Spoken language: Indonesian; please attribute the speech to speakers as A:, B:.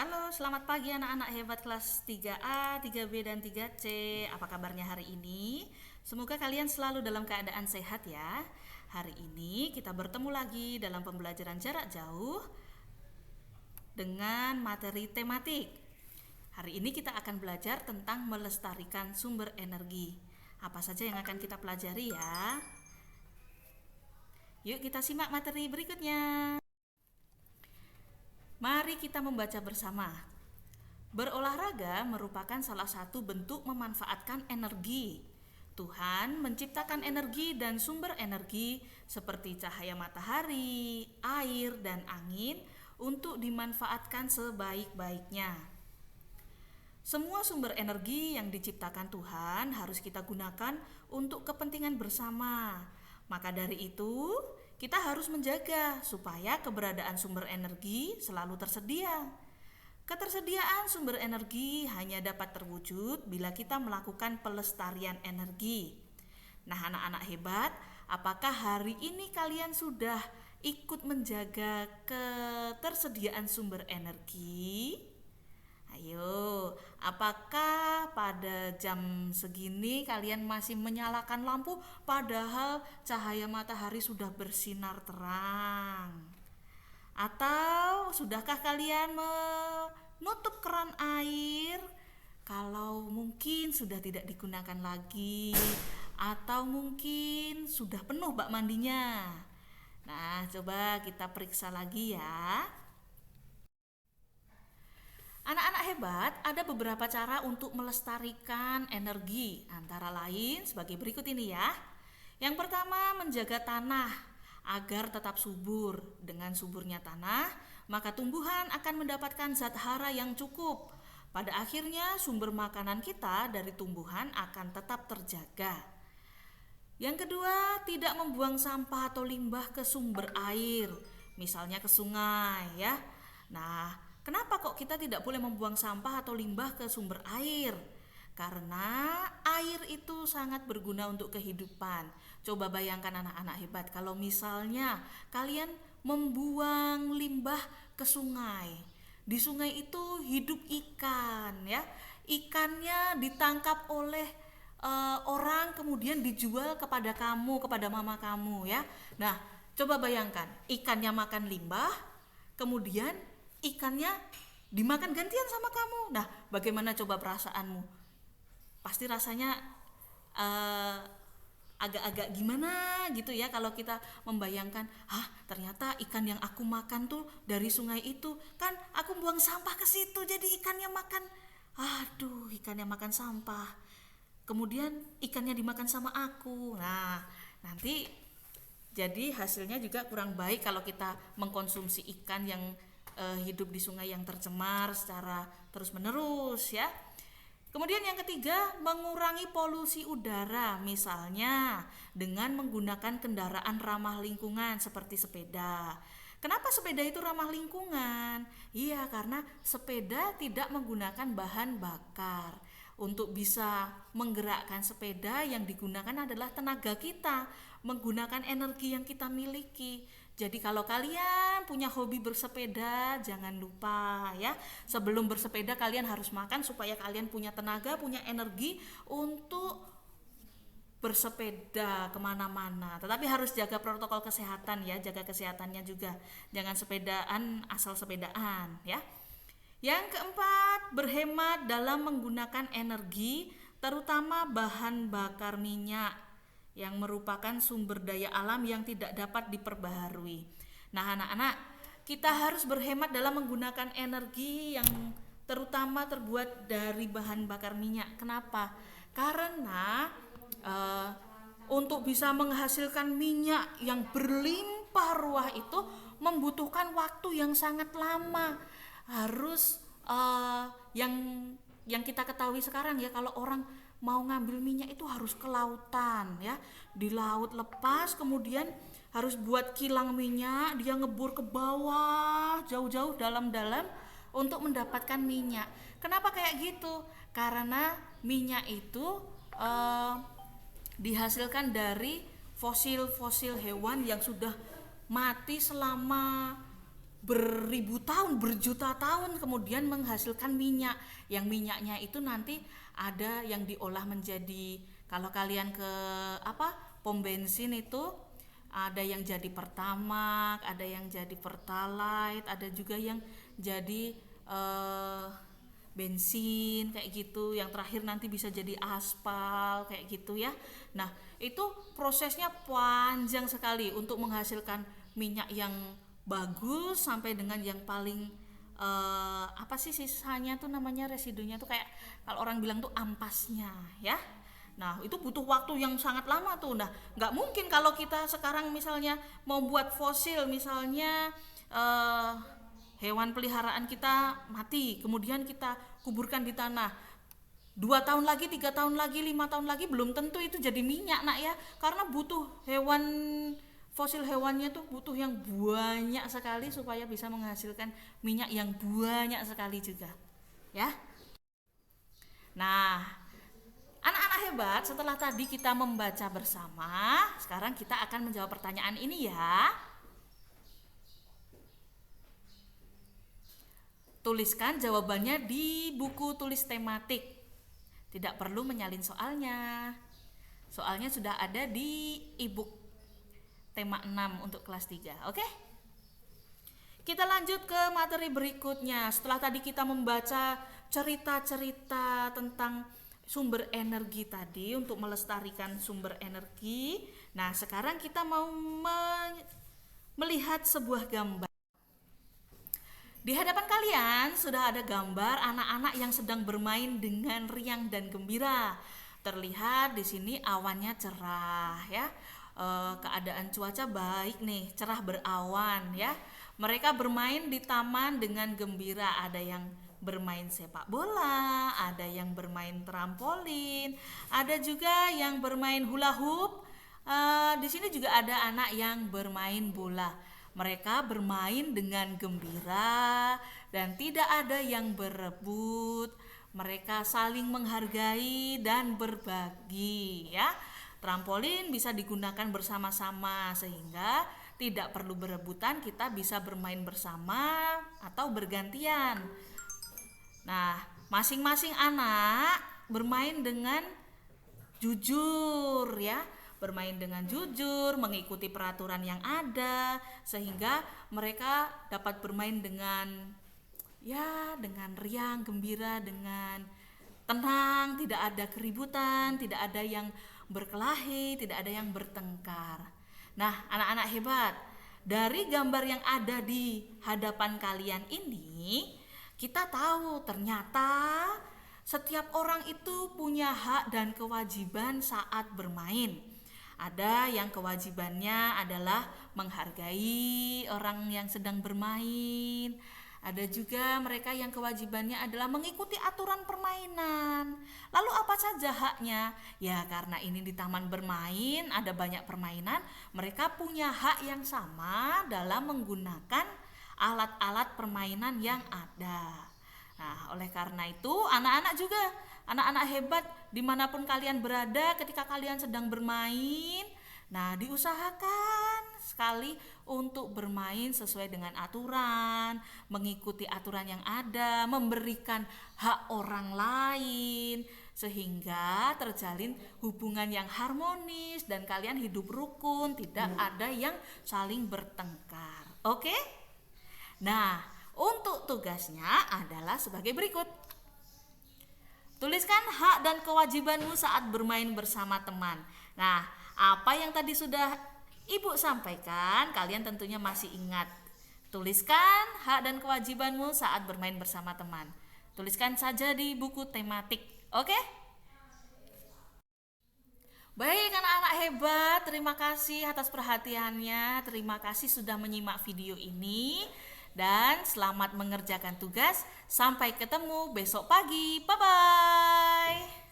A: Halo, selamat pagi anak-anak hebat kelas 3A, 3B, dan 3C. Apa kabarnya hari ini? Semoga kalian selalu dalam keadaan sehat ya. Hari ini kita bertemu lagi dalam pembelajaran jarak jauh dengan materi tematik. Hari ini kita akan belajar tentang melestarikan sumber energi. Apa saja yang akan kita pelajari ya? Yuk kita simak materi berikutnya. Mari kita membaca bersama. Berolahraga merupakan salah satu bentuk memanfaatkan energi. Tuhan menciptakan energi dan sumber energi seperti cahaya matahari, air, dan angin untuk dimanfaatkan sebaik-baiknya. Semua sumber energi yang diciptakan Tuhan harus kita gunakan untuk kepentingan bersama. Maka dari itu, kita harus menjaga supaya keberadaan sumber energi selalu tersedia. Ketersediaan sumber energi hanya dapat terwujud bila kita melakukan pelestarian energi. Nah, anak-anak hebat, apakah hari ini kalian sudah ikut menjaga ketersediaan sumber energi? Ayo, apakah pada jam segini kalian masih menyalakan lampu padahal cahaya matahari sudah bersinar terang? Atau sudahkah kalian menutup keran air kalau mungkin sudah tidak digunakan lagi, atau mungkin sudah penuh bak mandinya? Nah, coba kita periksa lagi ya. Anak-anak hebat, ada beberapa cara untuk melestarikan energi, antara lain sebagai berikut ini ya. Yang pertama, menjaga tanah agar tetap subur. Dengan suburnya tanah, maka tumbuhan akan mendapatkan zat hara yang cukup. Pada akhirnya, sumber makanan kita dari tumbuhan akan tetap terjaga. Yang kedua, tidak membuang sampah atau limbah ke sumber air, misalnya ke sungai ya. Nah, kenapa kok kita tidak boleh membuang sampah atau limbah ke sumber air? Karena air itu sangat berguna untuk kehidupan. Coba bayangkan anak-anak hebat, kalau misalnya kalian membuang limbah ke sungai. Di sungai itu hidup ikan ya. Ikannya ditangkap oleh orang, kemudian dijual kepada kamu, kepada mama kamu ya. Nah, coba bayangkan, ikannya makan limbah, kemudian ikannya dimakan gantian sama kamu. Nah, bagaimana coba perasaanmu? Pasti rasanya agak-agak gimana gitu ya kalau kita membayangkan, ternyata ikan yang aku makan tuh dari sungai itu, kan aku buang sampah ke situ jadi ikannya makan. Aduh, ikannya makan sampah. Kemudian ikannya dimakan sama aku. Nah, nanti jadi hasilnya juga kurang baik kalau kita mengkonsumsi ikan yang hidup di sungai yang tercemar secara terus-menerus ya. Kemudian yang ketiga, mengurangi polusi udara, misalnya dengan menggunakan kendaraan ramah lingkungan seperti sepeda. Kenapa sepeda itu ramah lingkungan? Iya, karena sepeda tidak menggunakan bahan bakar. Untuk bisa menggerakkan sepeda yang digunakan adalah tenaga kita, menggunakan energi yang kita miliki. Jadi kalau kalian punya hobi bersepeda, jangan lupa ya, sebelum bersepeda kalian harus makan supaya kalian punya tenaga, punya energi untuk bersepeda kemana-mana. Tetapi harus jaga protokol kesehatan ya, jaga kesehatannya juga. Jangan sepedaan asal sepedaan ya. Yang keempat, berhemat dalam menggunakan energi, terutama bahan bakar minyak yang merupakan sumber daya alam yang tidak dapat diperbaharui. Nah, anak-anak, kita harus berhemat dalam menggunakan energi yang terutama terbuat dari bahan bakar minyak. Kenapa? Karena untuk bisa menghasilkan minyak yang berlimpah ruah itu membutuhkan waktu yang sangat lama. Harus yang kita ketahui sekarang ya, kalau orang mau ngambil minyak itu harus ke lautan ya, di laut lepas, kemudian harus buat kilang minyak, dia ngebor ke bawah jauh-jauh dalam-dalam untuk mendapatkan minyak. Kenapa kayak gitu? Karena minyak itu dihasilkan dari fosil-fosil hewan yang sudah mati selama beribu tahun, berjuta tahun kemudian menghasilkan minyak. Yang minyaknya itu nanti ada yang diolah menjadi, kalau kalian ke pom bensin itu ada yang jadi Pertamax, ada yang jadi Pertalite, ada juga yang jadi bensin kayak gitu, yang terakhir nanti bisa jadi aspal kayak gitu ya. Nah, itu prosesnya panjang sekali untuk menghasilkan minyak yang bagus sampai dengan yang paling apa sih sisanya tuh namanya, residunya tuh kayak kalau orang bilang tuh ampasnya ya. Nah, itu butuh waktu yang sangat lama tuh. Nah, nggak mungkin kalau kita sekarang misalnya mau buat fosil, misalnya hewan peliharaan kita mati, kemudian kita kuburkan di tanah. 2 tahun lagi, 3 tahun lagi, 5 tahun lagi belum tentu itu jadi minyak nak ya, karena butuh fosil hewannya tuh butuh yang banyak sekali supaya bisa menghasilkan minyak yang banyak sekali juga ya. Nah, anak-anak hebat, setelah tadi kita membaca bersama, sekarang kita akan menjawab pertanyaan ini ya. Tuliskan jawabannya di buku tulis tematik. Tidak perlu menyalin soalnya. Soalnya sudah ada di e-book tema 6 untuk kelas 3. Oke? Kita lanjut ke materi berikutnya. Setelah tadi kita membaca cerita-cerita tentang sumber energi tadi untuk melestarikan sumber energi. Nah, sekarang kita mau melihat sebuah gambar. Di hadapan kalian sudah ada gambar anak-anak yang sedang bermain dengan riang dan gembira. Terlihat di sini awannya cerah ya. Keadaan cuaca baik nih, cerah berawan ya. Mereka bermain di taman dengan gembira. Ada yang bermain sepak bola, ada yang bermain trampolin, ada juga yang bermain hula hoop. Di sini juga ada anak yang bermain bola. Mereka bermain dengan gembira dan tidak ada yang berebut. Mereka saling menghargai dan berbagi ya. Trampolin bisa digunakan bersama-sama sehingga tidak perlu berebutan, kita bisa bermain bersama atau bergantian. Nah, masing-masing anak bermain dengan jujur ya. Bermain dengan jujur, mengikuti peraturan yang ada, sehingga mereka dapat bermain dengan riang, gembira, dengan tenang, tidak ada keributan, tidak ada yang berkelahi, tidak ada yang bertengkar. Nah, anak-anak hebat, dari gambar yang ada di hadapan kalian ini, kita tahu ternyata setiap orang itu punya hak dan kewajiban saat bermain. Ada yang kewajibannya adalah menghargai orang yang sedang bermain. Ada juga mereka yang kewajibannya adalah mengikuti aturan permainan. Lalu apa saja haknya? Ya, karena ini di taman bermain, ada banyak permainan, mereka punya hak yang sama dalam menggunakan alat-alat permainan yang ada. Nah, oleh karena itu anak-anak juga, anak-anak hebat dimanapun kalian berada ketika kalian sedang bermain, nah diusahakan sekali untuk bermain sesuai dengan aturan, mengikuti aturan yang ada, memberikan hak orang lain, sehingga terjalin hubungan yang harmonis dan kalian hidup rukun, tidak ada yang saling bertengkar. Oke? Nah, untuk tugasnya adalah sebagai berikut. Tuliskan hak dan kewajibanmu saat bermain bersama teman. Nah, apa yang tadi sudah Ibu sampaikan, kalian tentunya masih ingat. Tuliskan hak dan kewajibanmu saat bermain bersama teman. Tuliskan saja di buku tematik. Oke? Baik anak-anak hebat, terima kasih atas perhatiannya. Terima kasih sudah menyimak video ini. Dan selamat mengerjakan tugas. Sampai ketemu besok pagi. Bye-bye.